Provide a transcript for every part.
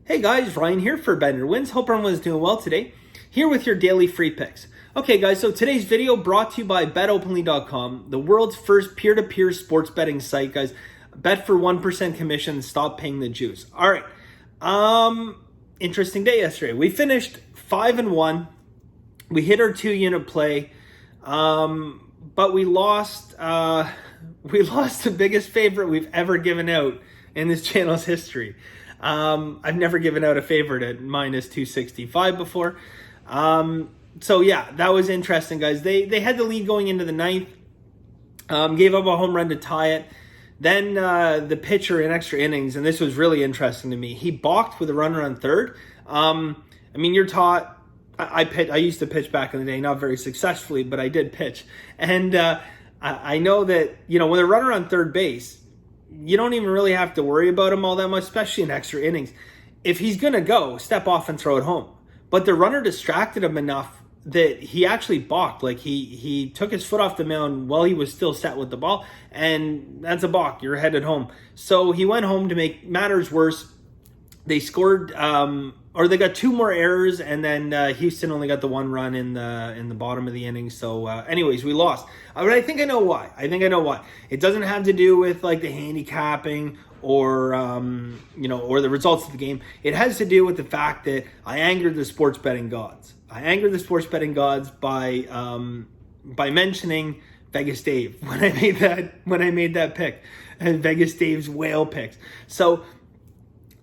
Hey guys, Ryan here for Better Wins. Hope everyone's doing well today. Here with your daily free picks. Okay guys, so today's video brought to you by BetOpenly.com, the world's first peer-to-peer sports betting site, guys. Bet for 1% commission, stop paying the juice. All right, interesting day yesterday. We finished 5-1. We hit our 2-unit play, but we lost the biggest favorite we've ever given out in this channel's history. I've never given out a favorite at minus 265 before. So yeah, that was interesting, guys. They had the lead going into the ninth, gave up a home run to tie it. Then the pitcher in extra innings, and this was really interesting to me, he balked with a runner on third. I mean, you're taught, I used to pitch back in the day, not very successfully, but I did pitch. And I know that, you know, with a runner on third base, you don't even really have to worry about him all that much, especially in extra innings. If he's going to go, step off and throw it home. But the runner distracted him enough that he actually balked. Like he took his foot off the mound while he was still set with the ball, and that's a balk. You're headed home. So he went home. To make matters worse, they scored, or they got two more errors, and then Houston only got the one run in the bottom of the inning. So anyways, we lost. But I think I know why. It doesn't have to do with like the handicapping or or the results of the game. It has to do with the fact that I angered the sports betting gods. I angered the sports betting gods by mentioning Vegas Dave when I made that pick, and Vegas Dave's whale picks. So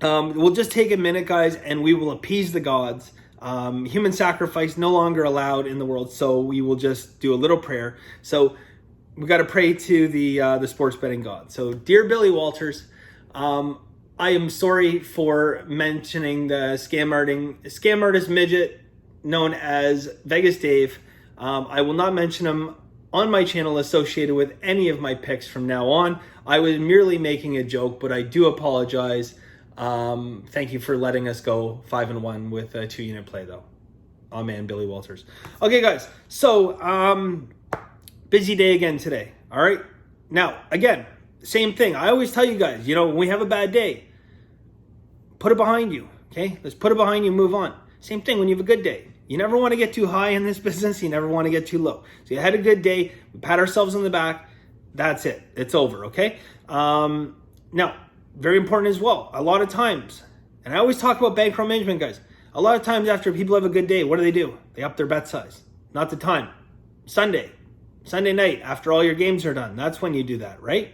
we'll just take a minute, guys, and we will appease the gods. Human sacrifice no longer allowed in the world, so we will just do a little prayer. So we got to pray to the sports betting god. So, dear Billy Walters, I am sorry for mentioning the scam artist midget known as Vegas Dave. I will not mention him on my channel associated with any of my picks from now on. I was merely making a joke, but I do apologize. Thank you for letting us go 5-1 with a 2-unit play, though. Oh man, Billy Walters. Okay, guys. So, busy day again today. All right. Now, again, same thing. I always tell you guys, you know, when we have a bad day, put it behind you. Okay, let's put it behind you and move on. Same thing when you have a good day. You never want to get too high in this business. You never want to get too low. So you had a good day. We pat ourselves on the back. That's it. It's over. Okay. Now, very important as well. A lot of times, and I always talk about bankroll management, guys. A lot of times after people have a good day, what do? They up their bet size. Not the time. Sunday night, after all your games are done. That's when you do that, right?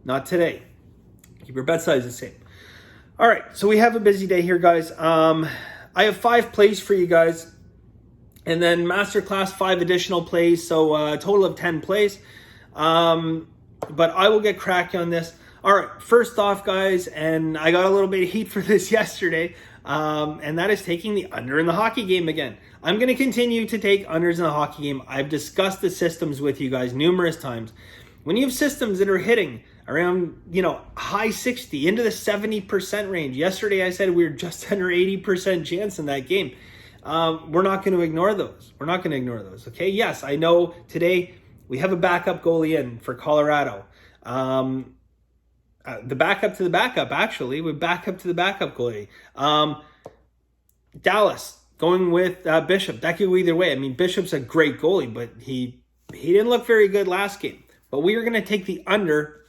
Not today. Keep your bet size the same. All right, so we have a busy day here, guys. I have 5 plays for you guys, and then Masterclass 5 additional plays, so a total of 10 plays. But I will get cracking on this. All right, first off, guys, and I got a little bit of heat for this yesterday, and that is taking the under in the hockey game again. I'm going to continue to take unders in the hockey game. I've discussed the systems with you guys numerous times. When you have systems that are hitting around, high 60 into the 70% range. Yesterday I said we were just under 80% chance in that game. We're not going to ignore those. Okay. Yes, I know today we have a backup goalie in for Colorado. The backup to the backup, actually. We back up to the backup goalie. Dallas going with Bishop. That could go either way. I mean, Bishop's a great goalie, but he didn't look very good last game. But we are going to take the under,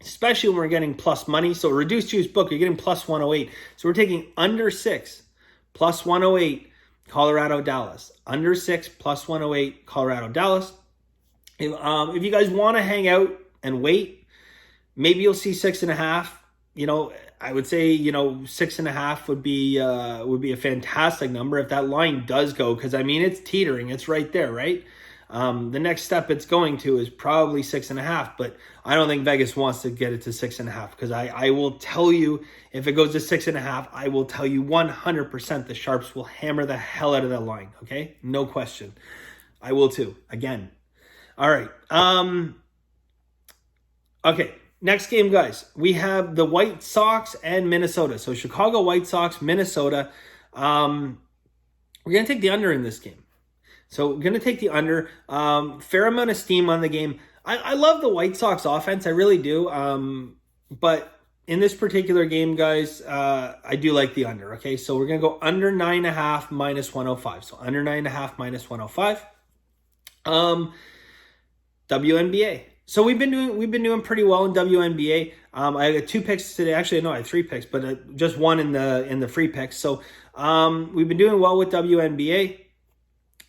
especially when we're getting plus money. So reduced use book, you're getting plus 108. So we're taking under 6 plus 108 Colorado Dallas. Under 6 plus 108 Colorado Dallas. If you guys want to hang out and wait, maybe you'll see 6.5. I would say 6.5 would be a fantastic number if that line does go, because I mean it's teetering, it's right there, right? The next step it's going to is probably 6.5, but I don't think Vegas wants to get it to 6.5, because I will tell you, if it goes to 6.5, I will tell you 100% the Sharps will hammer the hell out of that line. Okay, no question. I will too. Again. All right. Okay. Next game, guys, we have the White Sox and Minnesota. So Chicago White Sox, Minnesota. We're going to take the under in this game. So we're going to take the under. Fair amount of steam on the game. I love the White Sox offense. I really do. But in this particular game, guys, I do like the under. Okay, so we're going to go under 9.5 minus 105. So under 9.5 minus 105. WNBA. So we've been doing pretty well in WNBA. I got 2 picks today. Actually, no, I had 3 picks, but just one in the free picks. So we've been doing well with WNBA.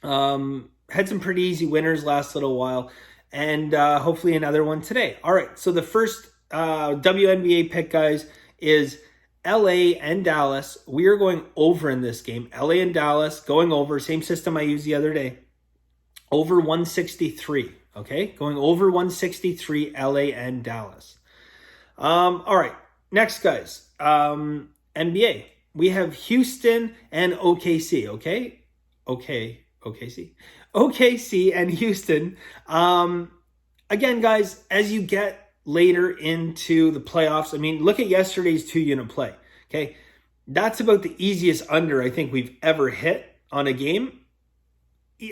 Had some pretty easy winners last little while, and hopefully another one today. All right. So the first WNBA pick, guys, is LA and Dallas. We are going over in this game. LA and Dallas going over. Same system I used the other day. Over 163. Okay, going over 163, LA and Dallas. All right, next, guys, NBA. We have Houston and OKC, OKC and Houston. Again, guys, as you get later into the playoffs, I mean, look at yesterday's 2-unit play, okay? That's about the easiest under I think we've ever hit on a game.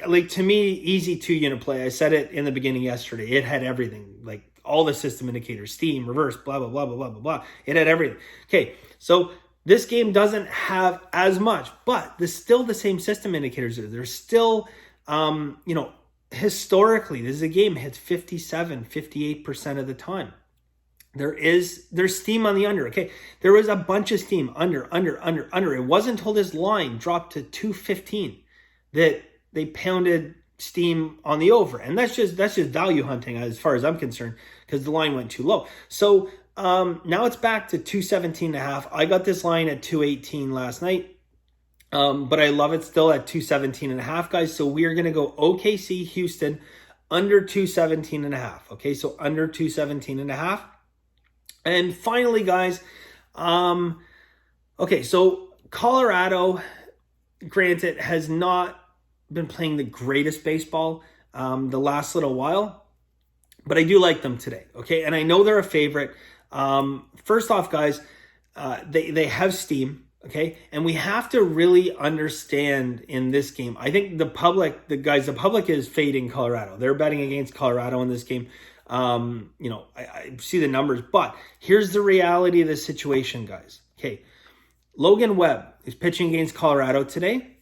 Like, to me, easy 2-unit play. I said it in the beginning yesterday. It had everything, like all the system indicators, steam, reverse, blah, blah, blah, blah, blah, blah, blah. It had everything. Okay, so this game doesn't have as much, but there's still the same system indicators. There's still, historically, this is a game hits 57, 58% of the time. There's steam on the under. Okay, there was a bunch of steam under. It wasn't until this line dropped to 215 that they pounded steam on the over. And that's just value hunting as far as I'm concerned, because the line went too low. So now it's back to 217.5. I got this line at 218 last night, but I love it still at 217.5, guys. So we are going to go OKC Houston under 217.5. Okay, so under 217.5. And finally, guys, okay, so Colorado, granted, has not been playing the greatest baseball the last little while, but I do like them today, okay? And I know they're a favorite. First off, guys, they have steam, okay? And we have to really understand in this game, I think the public is fading Colorado. They're betting against Colorado in this game. I see the numbers, but here's the reality of the situation, guys. Okay, Logan Webb is pitching against Colorado today.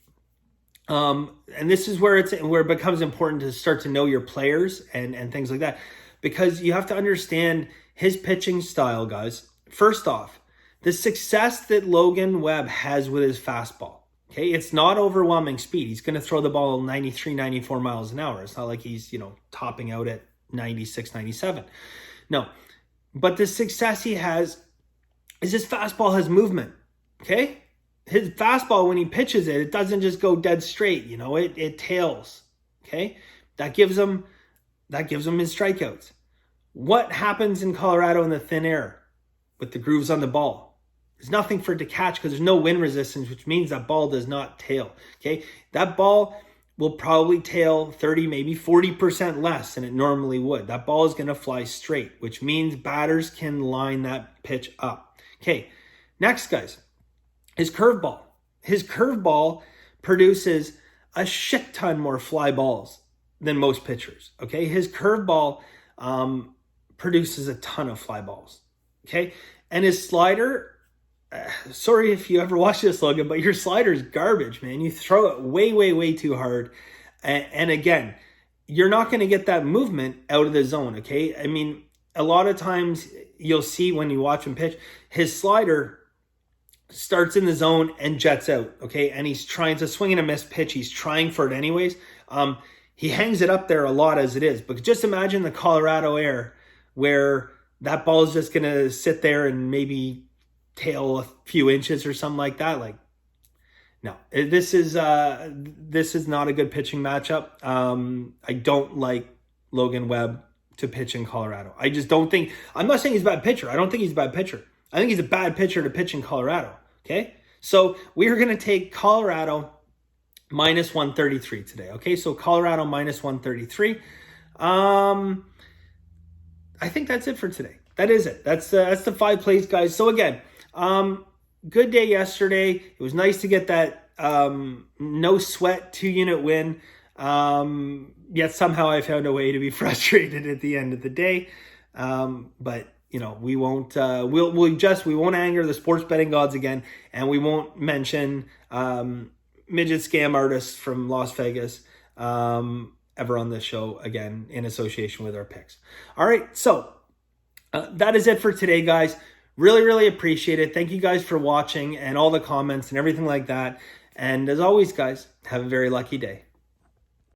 And this is where it becomes important to start to know your players and things like that, because you have to understand his pitching style, guys. First off, the success that Logan Webb has with his fastball, okay, it's not overwhelming speed. He's going to throw the ball 93, 94 miles an hour. It's not like he's, topping out at 96, 97. No, but the success he has is his fastball has movement, okay? His fastball, when he pitches it, it doesn't just go dead straight, it tails, okay? That gives him his strikeouts. What happens in Colorado in the thin air with the grooves on the ball? There's nothing for it to catch because there's no wind resistance, which means that ball does not tail, okay? That ball will probably tail 30, maybe 40% less than it normally would. That ball is going to fly straight, which means batters can line that pitch up. Okay, next, guys, his curveball. His curveball produces a shit ton more fly balls than most pitchers, okay? His curveball produces a ton of fly balls, okay? And his slider, sorry if you ever watch this, Logan, but your slider is garbage, man. You throw it way, way, way too hard. And again, you're not going to get that movement out of the zone, okay? I mean, a lot of times you'll see when you watch him pitch, his slider starts in the zone and jets out, okay? And he's trying to swing and a miss pitch. He's trying for it anyways. He hangs it up there a lot as it is. But just imagine the Colorado air where that ball is just going to sit there and maybe tail a few inches or something like that. Like, no, this is not a good pitching matchup. I don't like Logan Webb to pitch in Colorado. I just don't think, I'm not saying he's a bad pitcher. I don't think he's a bad pitcher. I think he's a bad pitcher to pitch in Colorado. Okay. So we are going to take Colorado minus 133 today. Okay. So Colorado minus 133. I think that's it for today. That is it. That's the 5 plays, guys. So again, good day yesterday. It was nice to get that no sweat 2-unit win. Yet somehow I found a way to be frustrated at the end of the day. But we won't we won't anger the sports betting gods again, and we won't mention midget scam artists from Las Vegas ever on this show again in association with our picks. All right, so that is it for today, guys. Really, really appreciate it. Thank you guys for watching and all the comments and everything like that. And as always, guys, have a very lucky day.